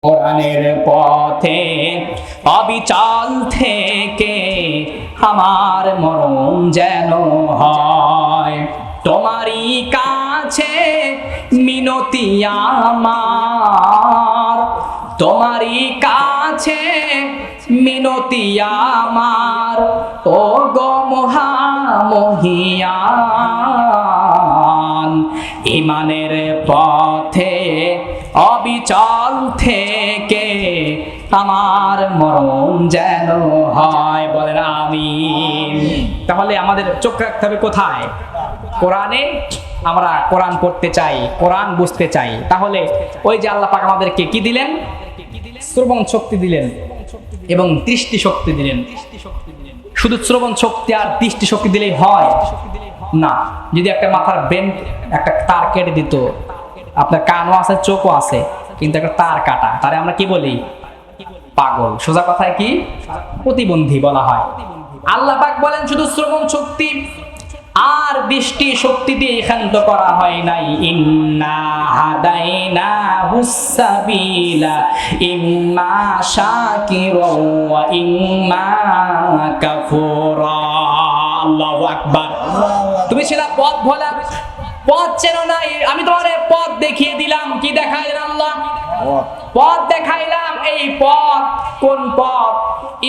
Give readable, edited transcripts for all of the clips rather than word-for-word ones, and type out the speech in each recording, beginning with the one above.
কোরআনের পথে অবিচল থেকে আমার মরণ যেন হয়। তোমারই কাছে মিনতি আমার, তোমারই কাছে মিনতি আমার, ও গো মহামহিয়ান। ইমানের পথে অবিচল থেকে আমার মরণ যেন হয়। বলেন আমিন। তাহলে আমাদের চোখ রাখতে হবে কোথায়? কোরআনে। আমরা কোরআন পড়তে চাই, কোরআন বুঝতে চাই। তাহলে ওই যে আল্লাহ পাক আমাদেরকে কি দিলেন? শ্রবণ শক্তি দিলেন এবং দৃষ্টি শক্তি দিলেন। শুধু শ্রবণ শক্তি আর দৃষ্টি শক্তি দিলেই হয় না। যদি একটা মাথার ব্রেন একটা তার কেটে দিত, আপনার কানও আছে, চোখও আছে, কিন্তু একটা তার কাটা, তারে আমরা কি বলি? পাগল। সোজা কথায় কি? প্রতিবন্ধী বলা হয়। আল্লাহ পাক বলেন শুধু শ্রবণ শক্তি আর দৃষ্টি শক্তি দিয়ে ক্ষান্ত করা হয় নাই। ইন্না হাদাইনাহুস সাবিলা ইম্মা শাকিরা ওয়া ইম্মা কাফুরা। আল্লাহু আকবার। তুমি ছিলা পথ ভোলা, পথ চেনো নাই, আমি তোমার পথ দেখিয়ে দিলাম। কি দেখাইলেন আল্লাহ? পথ দেখাইলাম। এই পথ কোন পথ?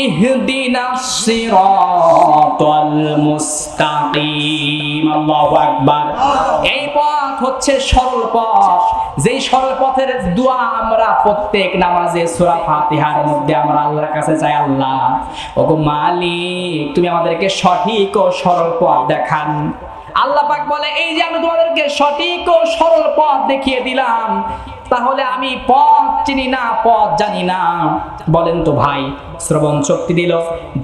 ইহদিনাস সিরাতাল মুস্তাকিম। আল্লাহু আকবার। এই পথ হচ্ছে সরল পথ, যেই সরল পথের দোয়া আমরা প্রত্যেক নামাজে সূরা ফাতিহার মধ্যে আমরা আল্লাহর কাছে চাই, আল্লাহ ওগো মালিক, তুমি আমাদেরকে সঠিক ও সরল পথ দেখান। আল্লাহ পাক বলে এই যে আমি তোমাদেরকে সঠিক ও সরল পথ দেখিয়ে দিলাম, তাহলে আমি পথ চিনি না, পথ জানি না। বলেন তো ভাই, শ্রবণ শক্তি দিল,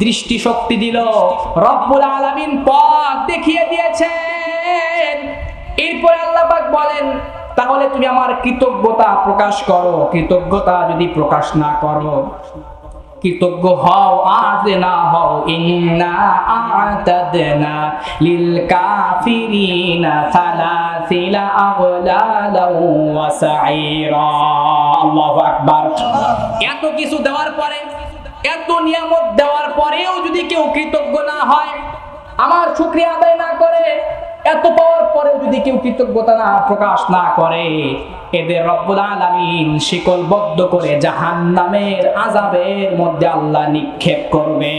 দৃষ্টি শক্তি দিল, রব্বুল আলামিন পথ দেখিয়ে দিয়েছেন। এরপরে আল্লাহ পাক বলেন তাহলে তুমি আমার কৃতজ্ঞতা প্রকাশ করো। কৃতজ্ঞতা যদি প্রকাশ না করো, কৃতজ্ঞ হও আর না হও, ইন্না আ'তাদনা লিল কাফিরিনা সালাসিলা আগলালাও ওয়া সাঈরা। আল্লাহু আকবার। এত কিছু দেওয়ার পরে, এত নিয়ামত দেওয়ার পরেও যদি কেউ কৃতজ্ঞ না হয়, আমার শুকরিয়া আদায় না করে, এত পাওয়ার পরেও যদি কেউ কৃতজ্ঞতা না প্রকাশ না করে, এদের রব্বুল আলামিন শিকলবদ্ধ করে জাহান্নামের আযাবের মধ্যে আল্লাহ নিক্ষেপ করবে।